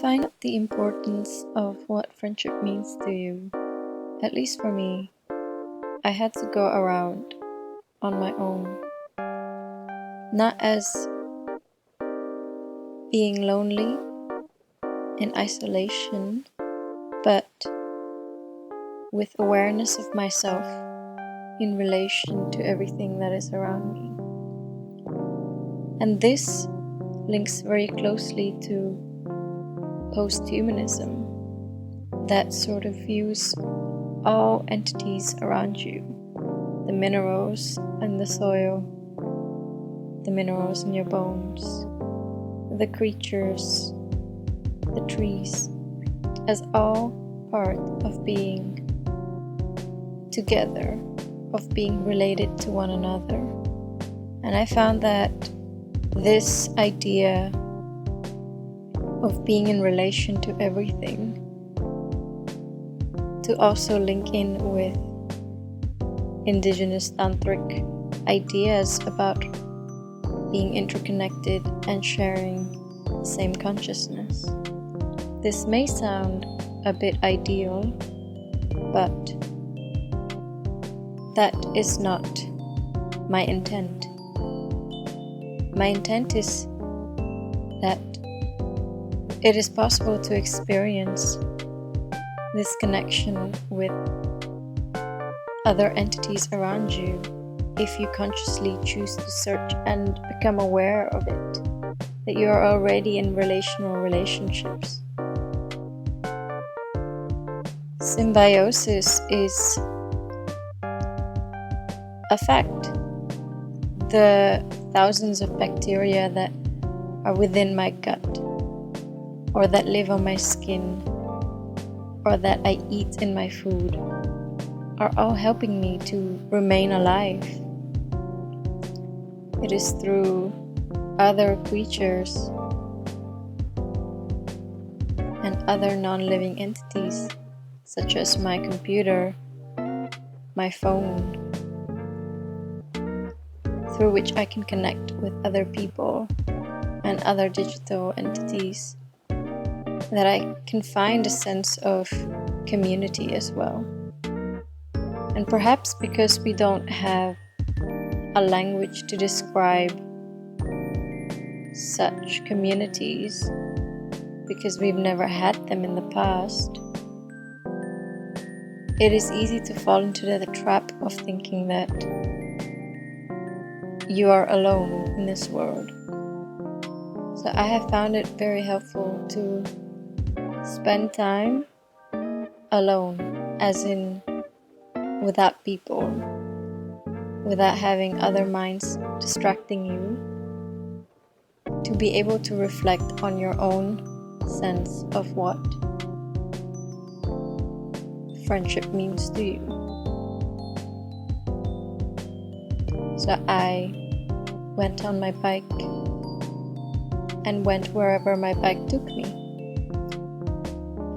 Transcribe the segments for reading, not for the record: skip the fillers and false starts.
find out the importance of what friendship means to you, at least for me, I had to go around on my own. Not as being lonely in isolation, but with awareness of myself in relation to everything that is around me. And this links very closely to posthumanism, that sort of views all entities around you, the minerals in the soil, the minerals in your bones, the creatures, the trees, as all part of being together, of being related to one another. And I found that this idea of being in relation to everything to also link in with indigenous tantric ideas about being interconnected and sharing the same consciousness. This may sound a bit ideal, but that is not my intent. My intent is that it is possible to experience this connection with other entities around you if you consciously choose to search and become aware of it, that you are already in relational relationships. Symbiosis is a fact. The thousands of bacteria that are within my gut, or that live on my skin, or that I eat in my food, are all helping me to remain alive. It is through other creatures and other non-living entities, such as my computer, my phone, through which I can connect with other people and other digital entities, that I can find a sense of community as well. And perhaps because we don't have a language to describe such communities, because we've never had them in the past, it is easy to fall into the trap of thinking that you are alone in this world. So I have found it very helpful to spend time alone, as in without people, without having other minds distracting you, to be able to reflect on your own sense of what friendship means to you. So I went on my bike and went wherever my bike took me.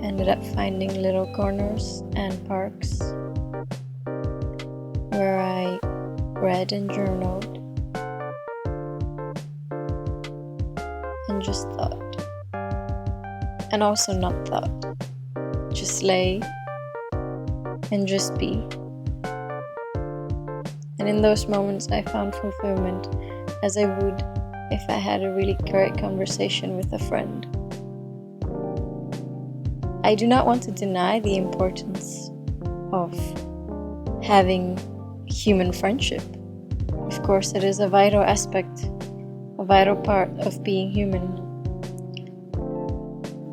Ended up finding little corners and parks where I read and journaled and just thought, and also not thought, just lay and just be. And in those moments I found fulfillment, as I would if I had a really great conversation with a friend. I do not want to deny the importance of having human friendship. Of course, it is a vital aspect, a vital part of being human.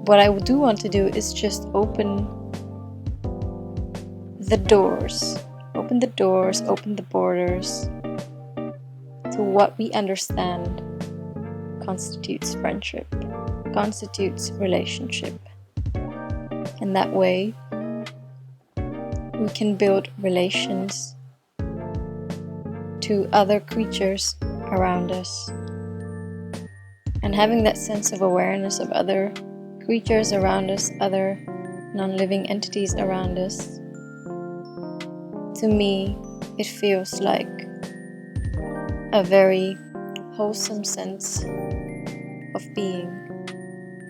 What I do want to do is just open the doors, open the borders to what we understand constitutes friendship, constitutes relationship. And that way, we can build relations to other creatures around us. And having that sense of awareness of other creatures around us, other non-living entities around us, to me, it feels like a very wholesome sense of being.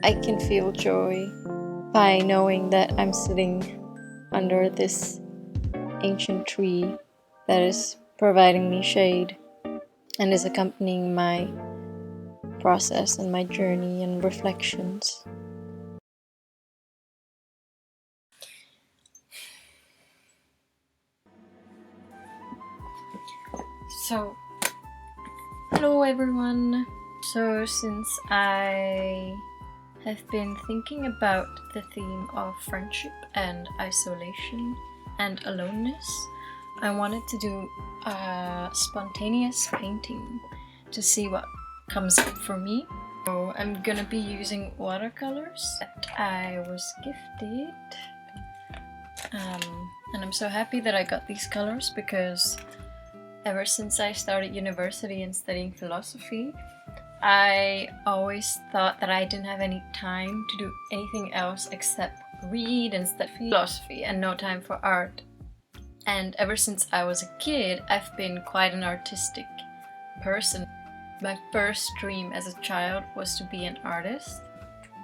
I can feel joy by knowing that I'm sitting under this ancient tree that is providing me shade and is accompanying my process and my journey and reflections. So, hello everyone. So, since I have been thinking about the theme of friendship and isolation and aloneness, I wanted to do a spontaneous painting to see what comes up for me. So I'm gonna be using watercolors that I was gifted. And I'm so happy that I got these colors because ever since I started university and studying philosophy, I always thought that I didn't have any time to do anything else except read and study philosophy and no time for art. And ever since I was a kid, I've been quite an artistic person. My first dream as a child was to be an artist.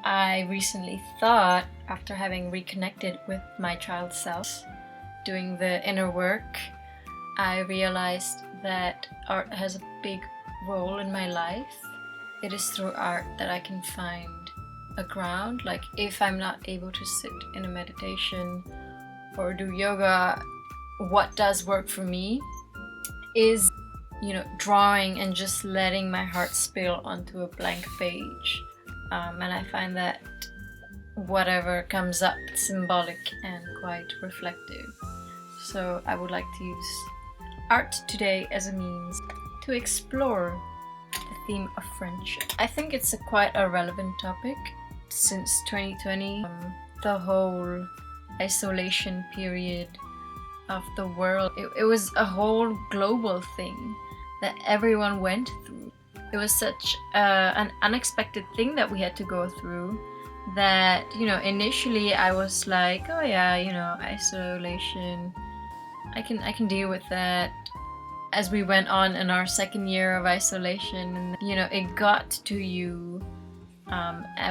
I recently thought, after having reconnected with my child self, doing the inner work, I realized that art has a big role in my life. It is through art that I can find a ground. Like if I'm not able to sit in a meditation or do yoga, what does work for me is, drawing and just letting my heart spill onto a blank page. And I find that whatever comes up symbolic and quite reflective. So I would like to use art today as a means to explore the theme of friendship. I think it's quite a relevant topic since 2020. The whole isolation period of the world, it was a whole global thing that everyone went through. It was such an unexpected thing that we had to go through that, initially I was like, oh yeah, isolation, I can deal with that. As we went on in our second year of isolation, and it got to you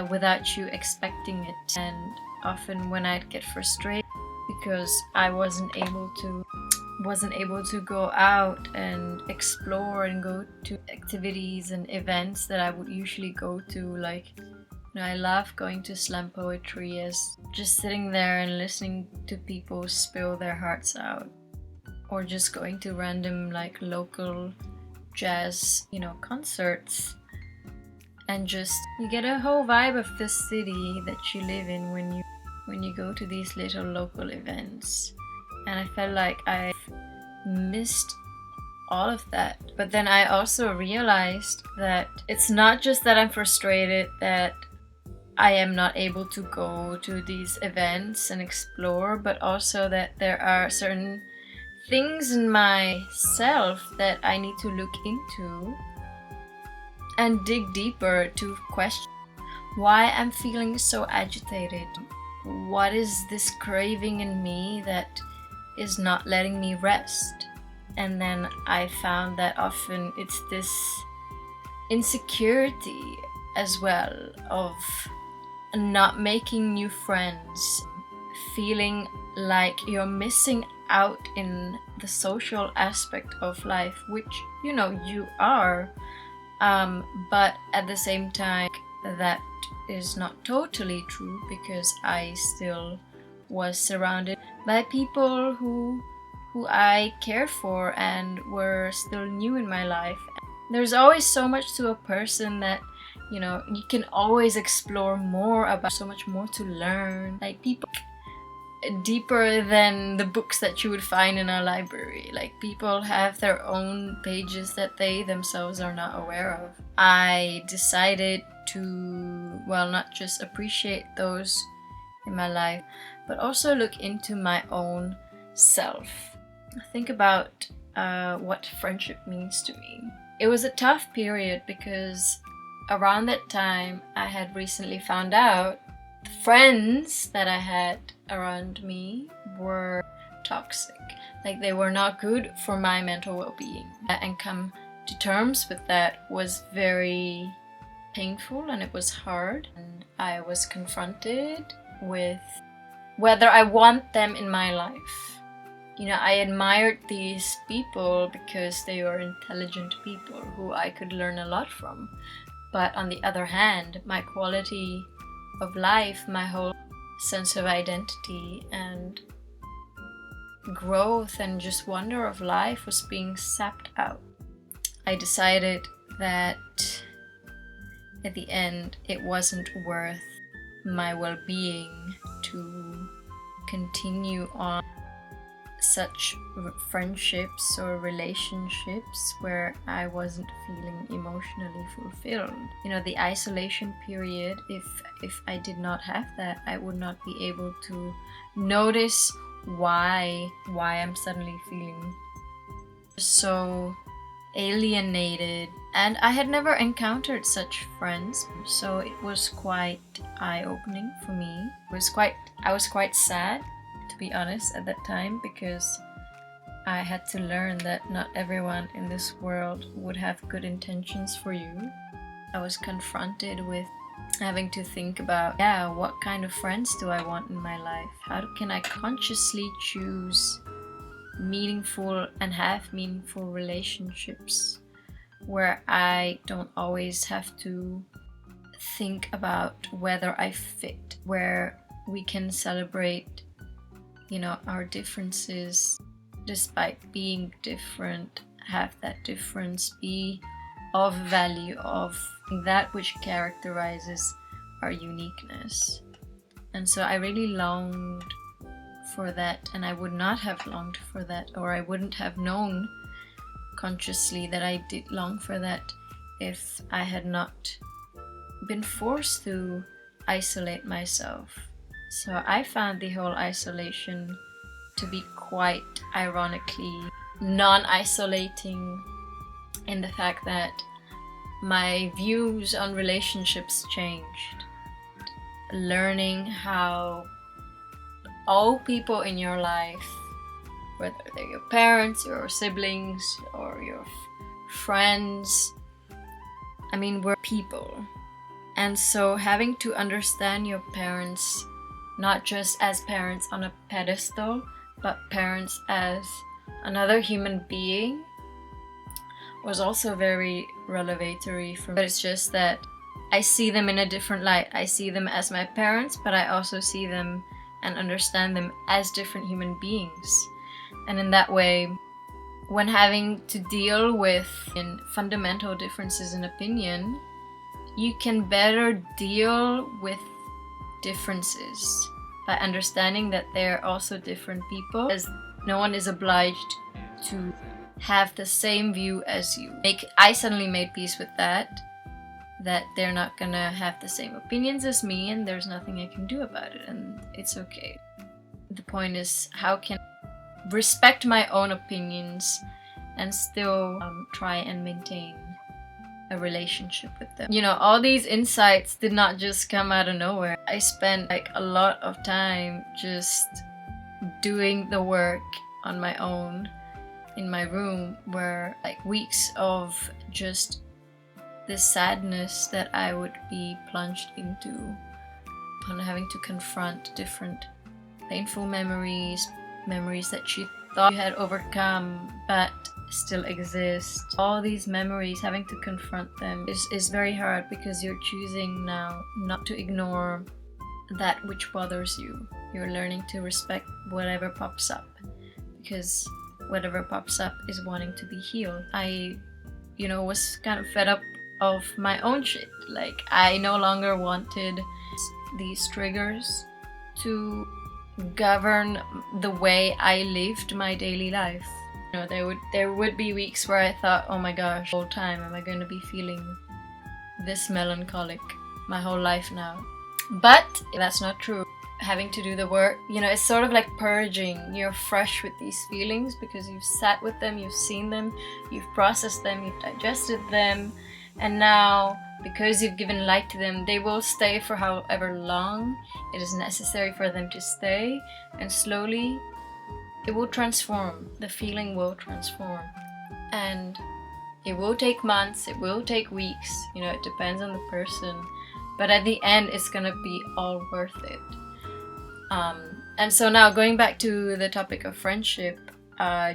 without you expecting it. And often when I'd get frustrated because I wasn't able to go out and explore and go to activities and events that I would usually go to, like I love going to slam poetry, as just sitting there and listening to people spill their hearts out, or just going to random local jazz concerts, and just you get a whole vibe of the city that you live in when you go to these little local events. And I felt like I missed all of that. But then I also realized that it's not just that I'm frustrated that I am not able to go to these events and explore, but also that there are certain things in myself that I need to look into and dig deeper to question why I'm feeling so agitated. What is this craving in me that is not letting me rest? And then I found that often it's this insecurity as well of not making new friends, feeling like you're missing out in the social aspect of life, which you are, but at the same time that is not totally true, because I still was surrounded by people who I cared for and were still new in my life. There's always so much to a person that you can always explore more about, so much more to learn, like people deeper than the books that you would find in a library. Like people have their own pages that they themselves are not aware of. I decided to, not just appreciate those in my life, but also look into my own self. Think about what friendship means to me. It was a tough period because around that time I had recently found out the friends that I had around me were toxic. Like they were not good for my mental well-being. And come to terms with that was very painful and it was hard. And I was confronted with whether I want them in my life. You know, I admired these people because they were intelligent people who I could learn a lot from. But on the other hand, my quality of life, my whole sense of identity and growth and just wonder of life was being sapped out. I decided that at the end it wasn't worth my well-being to continue on such friendships or relationships where I wasn't feeling emotionally fulfilled. You know, the isolation period, if I did not have that, I would not be able to notice why I'm suddenly feeling so alienated. And I had never encountered such friends, so it was quite eye-opening for me. I was quite sad, to be honest, at that time, because I had to learn that not everyone in this world would have good intentions for you. I was confronted with having to think about, what kind of friends do I want in my life? How can I consciously choose meaningful and have meaningful relationships where I don't always have to think about whether I fit, where we can celebrate, you know, our differences despite being different, have that difference be of value, of that which characterizes our uniqueness. And so I really longed for that, and I would not have longed for that, or I wouldn't have known consciously that I did long for that if I had not been forced to isolate myself. So I found the whole isolation to be quite ironically non-isolating in the fact that my views on relationships changed. Learning how all people in your life, whether they're your parents, your siblings, or your friends, I mean, we're people. And so having to understand your parents not just as parents on a pedestal, but parents as another human being was also very revelatory for me. But it's just that I see them in a different light. I see them as my parents, but I also see them and understand them as different human beings. And in that way, when having to deal with fundamental differences in opinion, you can better deal with differences by understanding that they're also different people, as no one is obliged to have the same view as you. I suddenly made peace with that they're not gonna have the same opinions as me, and there's nothing I can do about it, and it's okay. The point is, how can I respect my own opinions and still try and maintain a relationship with them? You know, all these insights did not just come out of nowhere. I spent like a lot of time just doing the work on my own in my room, where like weeks of just this sadness that I would be plunged into upon having to confront different painful memories that you thought you had overcome but still exist. All these memories, having to confront them is very hard, because you're choosing now not to ignore that which bothers you. You're learning to respect whatever pops up, because whatever pops up is wanting to be healed. I, was kind of fed up of my own shit. Like, I no longer wanted these triggers to govern the way I lived my daily life. There would be weeks where I thought, oh my gosh, the whole time am I going to be feeling this melancholic my whole life now? But that's not true. Having to do the work, it's sort of like purging. You're fresh with these feelings because you've sat with them, you've seen them, you've processed them, you've digested them, and now, because you've given light to them, they will stay for however long it is necessary for them to stay, and slowly it will transform. The feeling will transform. And It will take months, it will take weeks, you know, it depends on the person. But at the end, it's gonna be all worth it. And so now going back to the topic of friendship,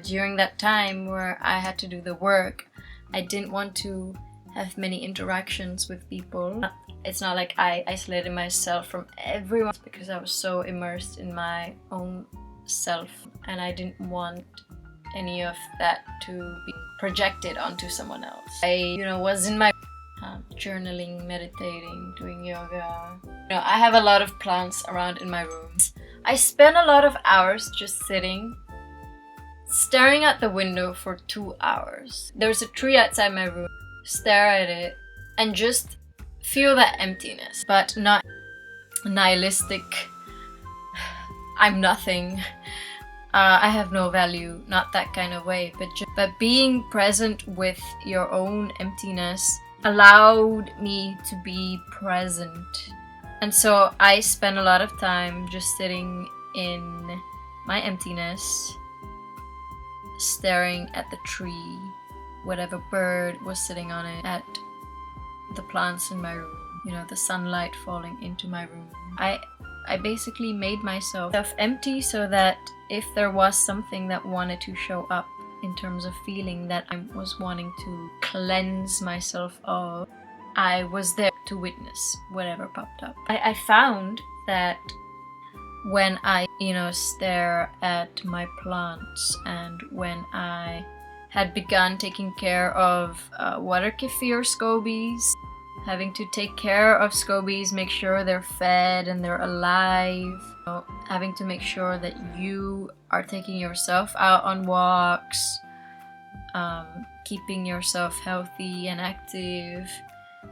during that time where I had to do the work, I didn't want to have many interactions with people. It's not like I isolated myself from everyone because I was so immersed in my own self, and I didn't want any of that to be projected onto someone else. I, you know, was in my journaling, meditating, doing yoga. You know, I have a lot of plants around in my room. I spend a lot of hours just sitting, staring at the window for 2 hours. There's a tree outside my room, stare at it, and just feel that emptiness, but not nihilistic, I'm nothing, I have no value, not that kind of way, but being present with your own emptiness allowed me to be present. And so I spent a lot of time just sitting in my emptiness, staring at the tree, whatever bird was sitting on it, at the plants in my room, you know, the sunlight falling into my room. I basically made myself empty so that if there was something that wanted to show up in terms of feeling that I was wanting to cleanse myself of, I was there to witness whatever popped up. I found that when I, you know, stare at my plants, and when I had begun taking care of water kefir scobies, having to take care of scobies, make sure they're fed and they're alive, you know, having to make sure that you are taking yourself out on walks, keeping yourself healthy and active,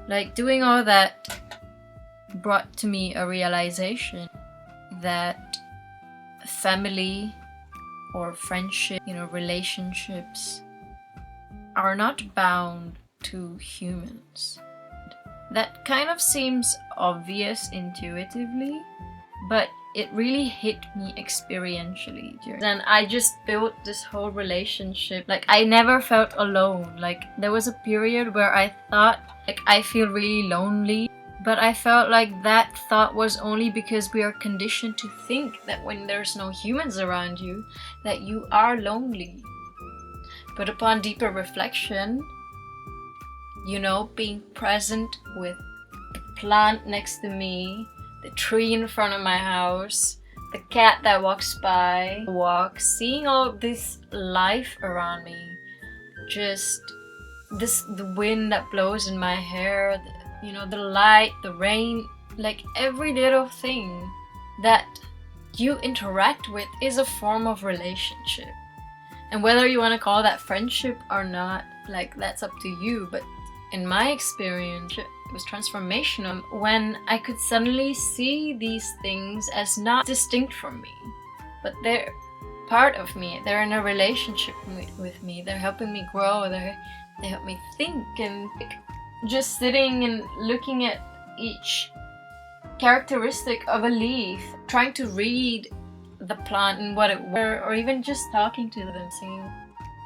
like doing all that brought to me a realization that family or friendship, you know, relationships are not bound to humans. That kind of seems obvious intuitively, but it really hit me experientially. And I just built this whole relationship. Like, I never felt alone. Like, there was a period where I thought, like, I feel really lonely, but I felt like that thought was only because we are conditioned to think that when there's no humans around you, that you are lonely. But upon deeper reflection, you know, being present with the plant next to me, the tree in front of my house, the cat that walks by, seeing all this life around me, just the wind that blows in my hair, you know, the light, the rain, like every little thing that you interact with is a form of relationship. And whether you want to call that friendship or not, like, that's up to you. But in my experience, it was transformational when I could suddenly see these things as not distinct from me, but they're part of me. They're in a relationship with me. They're helping me grow. They help me think. And just sitting and looking at each characteristic of a leaf, trying to read the plant and what it were, or even just talking to them, singing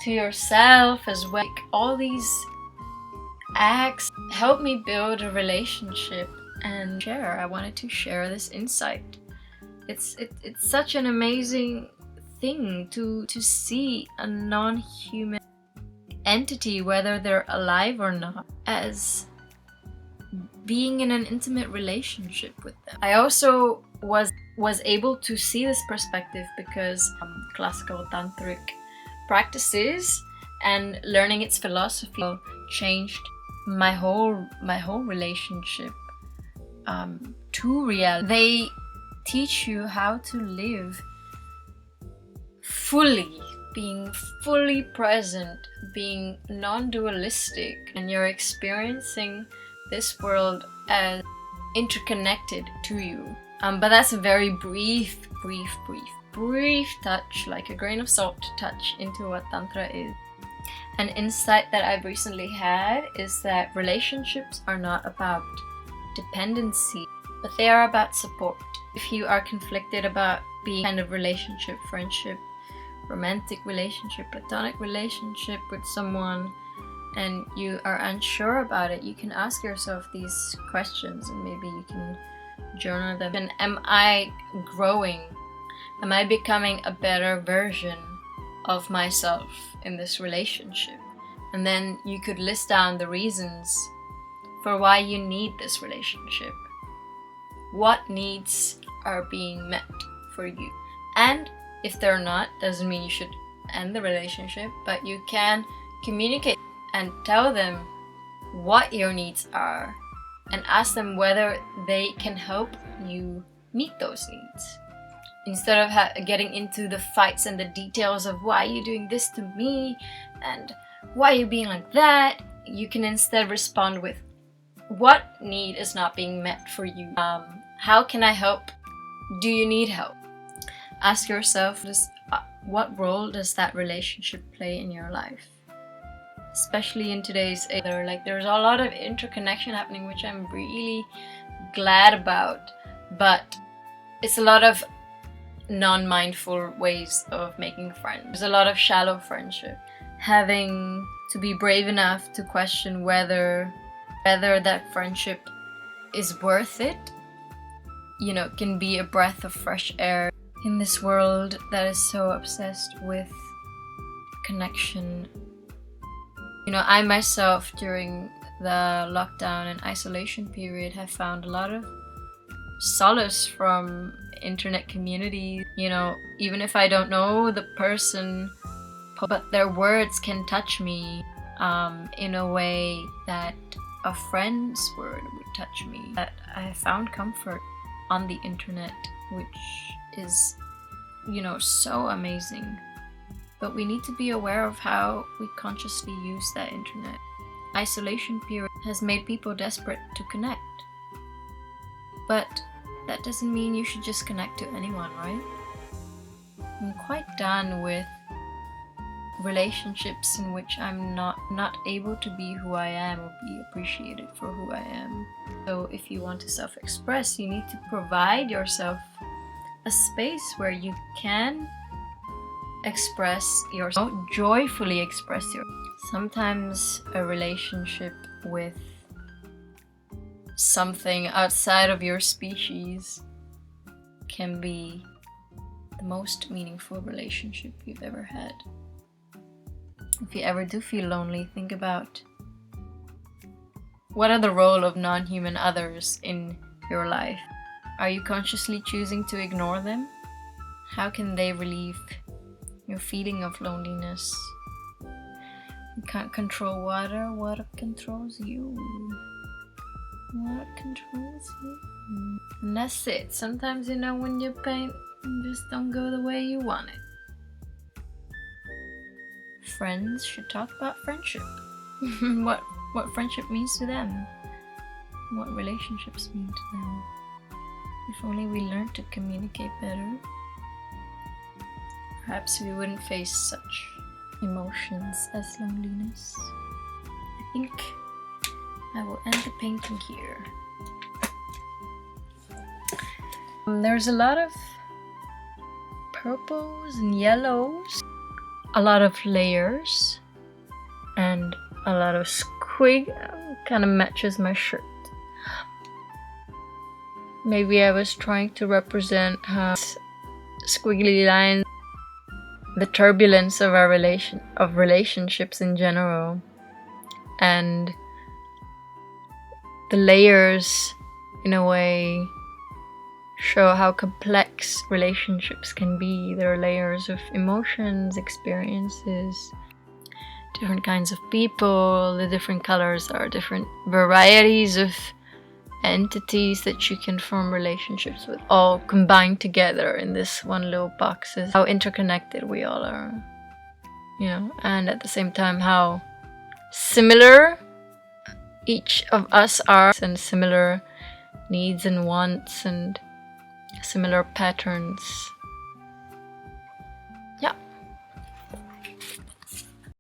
to yourself as well. Like, all these acts help me build a relationship and share. I wanted to share this insight. It's such an amazing thing to see a non-human entity, whether they're alive or not, as being in an intimate relationship with them. I also was able to see this perspective because Classical Tantrik practices and learning its philosophy changed my whole relationship to reality. They teach you how to live fully, being fully present, being non-dualistic, and you're experiencing this world as interconnected to you. But that's a very brief touch, like a grain of salt touch into what Tantra is. An insight that I've recently had is that relationships are not about dependency, but they are about support. If you are conflicted about being kind of relationship, friendship, romantic relationship, platonic relationship with someone, and you are unsure about it, you can ask yourself these questions, and maybe you can journal them. And am I growing? Am I becoming a better version of myself in this relationship? And then you could list down the reasons for why you need this relationship. What needs are being met for you? And if they're not, doesn't mean you should end the relationship, but you can communicate and tell them what your needs are and ask them whether they can help you meet those needs. Instead of getting into the fights and the details of why you're doing this to me and why you're being like that, you can instead respond with, what need is not being met for you? How can I help? Do you need help? Ask yourself, what role does that relationship play in your life? Especially in today's age, there's a lot of interconnection happening, which I'm really glad about, but it's a lot of non-mindful ways of making friends. There's a lot of shallow friendship. Having to be brave enough to question whether that friendship is worth it, can be a breath of fresh air in this world that is so obsessed with connection. I myself, during the lockdown and isolation period, have found a lot of solace from internet communities. Even if I don't know the person, but their words can touch me in a way that a friend's word would touch me. That I have found comfort on the internet, which is, so amazing. But we need to be aware of how we consciously use that internet. Isolation period has made people desperate to connect. But that doesn't mean you should just connect to anyone, right? I'm quite done with relationships in which I'm not able to be who I am or be appreciated for who I am. So if you want to self-express, you need to provide yourself a space where you can express yourself, joyfully express yourself. Sometimes a relationship with something outside of your species can be the most meaningful relationship you've ever had. If you ever do feel lonely, think about what are the role of non-human others in your life. Are you consciously choosing to ignore them? How can they relieve your feeling of loneliness? You can't control water. Water controls you. Water controls you. And that's it. Sometimes, when you paint, just don't go the way you want it. Friends should talk about friendship. what friendship means to them. What relationships mean to them. If only we learned to communicate better, perhaps we wouldn't face such emotions as loneliness. I think I will end the painting here. There's a lot of purples and yellows, a lot of layers, and a lot of squig. Kind of matches my shirt. Maybe I was trying to represent how squiggly lines, the turbulence of our relationships in general, and the layers, in a way, show how complex relationships can be. There are layers of emotions, experiences, different kinds of people. The different colors are different varieties of entities that you can form relationships with, all combined together in this one little box. Is how interconnected we all are, and at the same time how similar each of us are, and similar needs and wants and similar patterns